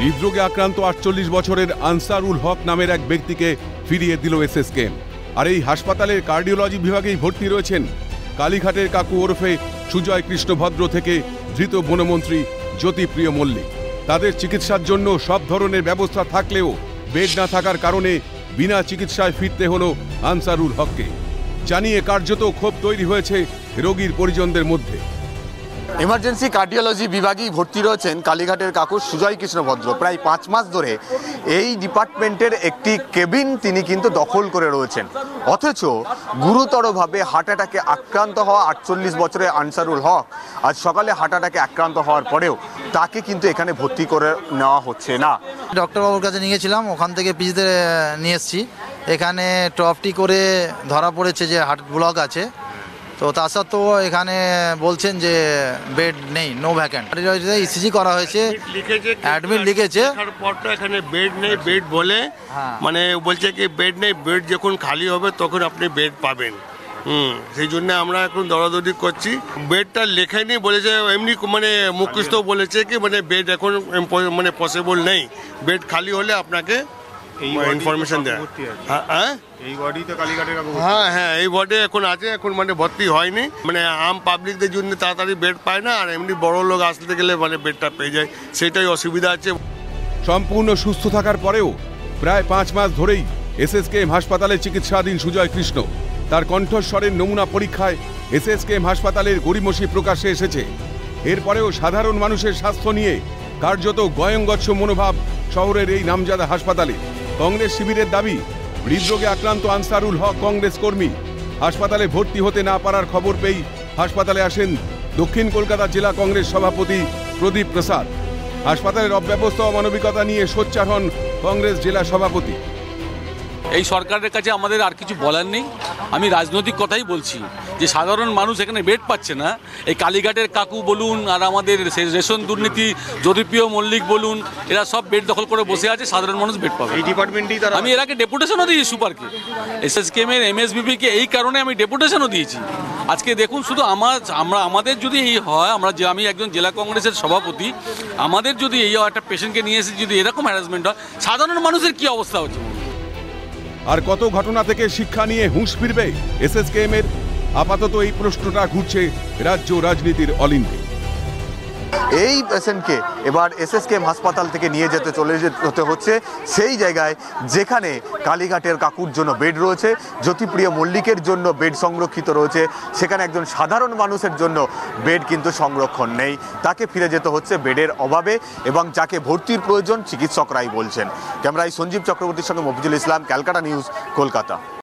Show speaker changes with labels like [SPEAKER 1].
[SPEAKER 1] হৃদরোগে আক্রান্ত ৪৮ বছরের আনসারুল হক নামের এক ব্যক্তিকে ফিরিয়ে দিল এসএসকেএম। আর এই হাসপাতালের কার্ডিওলজি বিভাগেই ভর্তি রয়েছেন কালীঘাটের কাকু ওরফে সুজয় কৃষ্ণ ভদ্র থেকে ধৃত বনমন্ত্রী জ্যোতিপ্রিয় মল্লিক। তাদের চিকিৎসার জন্য সব ধরনের ব্যবস্থা থাকলেও বেড না থাকার কারণে বিনা চিকিৎসায় ফিরতে হলো আনসারুল হককে। জানিয়ে কার্যত ক্ষোভ তৈরি হয়েছে রোগীর পরিজনদের মধ্যে।
[SPEAKER 2] ইমার্জেন্সি কার্ডিওলজি বিভাগেই ভর্তি রয়েছেন কালীঘাটের কাকু সুজয় কৃষ্ণ ভদ্র। প্রায় 5 মাস ধরে এই ডিপার্টমেন্টের একটি কেবিন তিনি কিন্তু দখল করে রয়েছেন। অথচ গুরুতরভাবে হার্ট অ্যাটাকে আক্রান্ত হওয়া 48 বছরের আনসারুল হক আজ সকালে হার্ট অ্যাটাকে আক্রান্ত হওয়ার পরেও তাকে কিন্তু এখানে ভর্তি করে নেওয়া হচ্ছে না।
[SPEAKER 3] ডক্টরবাবুর কাছে নিয়ে গেছিলাম, ওখান থেকে পিজিতে নিয়ে এসেছি। এখানে টপটি করে ধরা পড়েছে যে হার্ট ব্লক আছে, তো তা সত্ত্বেও এখানে বলছেন যে বেড নেই, নো ভ্যাকেন্ট। ইসিজি করা হয়েছে, অ্যাডমিট লিখেছে,
[SPEAKER 4] পরটা এখানে বেড নেই, বেড বলে মানে বলছে কি বেড নেই, বেড যখন খালি হবে তখন আপনি বেড পাবেন। সেই জন্য আমরা এখন দৌড়াদৌড়ি করছি। বেডটা লেখায়নি, বলেছে এমনি মানে মুখস্থ বলেছে কি মানে বেড এখন মানে পসিবল নেই, বেড খালি হলে আপনাকে ইনফরমেশন দেয়। হ্যাঁ হ্যাঁ, এই ওয়ার্ডে এখন আছে, এখন মানে ভর্তি হয়নি। মানে আম পাবলিকদের জন্য তাড়াতাড়ি বেড পায় না, আর এমনি বড় লোক আসতে গেলে মানে বেডটা পেয়ে যায়, সেটাই অসুবিধা আছে।
[SPEAKER 1] সম্পূর্ণ সুস্থ থাকার পরেও প্রায় 5 মাস ধরেই এসএসকেএম হাসপাতালে চিকিৎসাধীন সুজয় কৃষ্ণ। তার কণ্ঠস্বরের নমুনা পরীক্ষায় এসএসকেএম হাসপাতালের গড়িমসি প্রকাশ্যে এসেছে। এরপরেও সাধারণ মানুষের স্বাস্থ্য নিয়ে কার্যত গয়ঙ্গচ্ছ মনোভাব শহরের এই নামজাদা হাসপাতালে। কংগ্রেস শিবিরের দাবি, হৃদরোগে আক্রান্ত আনসারুল হক কংগ্রেস কর্মী। হাসপাতালে ভর্তি হতে না পারার খবর পেয়েই হাসপাতালে আসেন দক্ষিণ কলকাতা জেলা কংগ্রেস সভাপতি প্রদীপ প্রসাদ। হাসপাতালের অব্যবস্থা ও মানবিকতা নিয়ে সোচ্চার হন কংগ্রেস জেলা সভাপতি।
[SPEAKER 5] এই সরকারের কাছে আমাদের আর কিছু বলার নেই। আমি রাজনৈতিক কথাই বলছি যে সাধারণ মানুষ এখানে বেড পাচ্ছে না। এই কালীঘাটের কাকু বলুন আর আমাদের রেশন দুর্নীতি জ্যোতিপ্রিয় মল্লিক বলুন, এরা সব বেড দখল করে বসে আছে, সাধারণ মানুষ বেড পাবে। এই ডিপার্টমেন্টই আমি এর আগে ডেপুটেশনও দিয়েছি সুপারকে, এসএসকেএম এর এমএসবিপিকে, এই কারণে আমি ডেপুটেশনও দিয়েছি। আজকে দেখুন, শুধু আমাদের যদি এই হয়, আমি একজন জেলা কংগ্রেসের সভাপতি, আমাদের যদি এই একটা পেশেন্টকে নিয়ে এসে যদি এরকম হ্যারাসমেন্ট হয়, সাধারণ মানুষের কি অবস্থা হচ্ছে।
[SPEAKER 1] আর কত ঘটনা থেকে শিক্ষা নিয়ে হুঁশ ফিরবে এসএসকেএম এর? আপাতত এই প্রশ্নটা ঘুরছে রাজ্য রাজনীতির অলিন্দে।
[SPEAKER 2] এই পেশেন্টকে এবার এসএসকেএম হাসপাতাল থেকে নিয়ে যেতে হচ্ছে সেই জায়গায় যেখানে কালীঘাটের কাকুর জন্য বেড রয়েছে, জ্যোতিপ্রিয় মল্লিকের জন্য বেড সংরক্ষিত রয়েছে, সেখানে একজন সাধারণ মানুষের জন্য বেড কিন্তু সংরক্ষণ নেই। তাকে ফিরে যেতে হচ্ছে বেডের অভাবে, এবং যাকে ভর্তির প্রয়োজন চিকিৎসকরাই বলছেন। ক্যামেরায় সঞ্জীব চক্রবর্তীর সঙ্গে মফিজুল ইসলাম, ক্যালকাটা নিউজ, কলকাতা।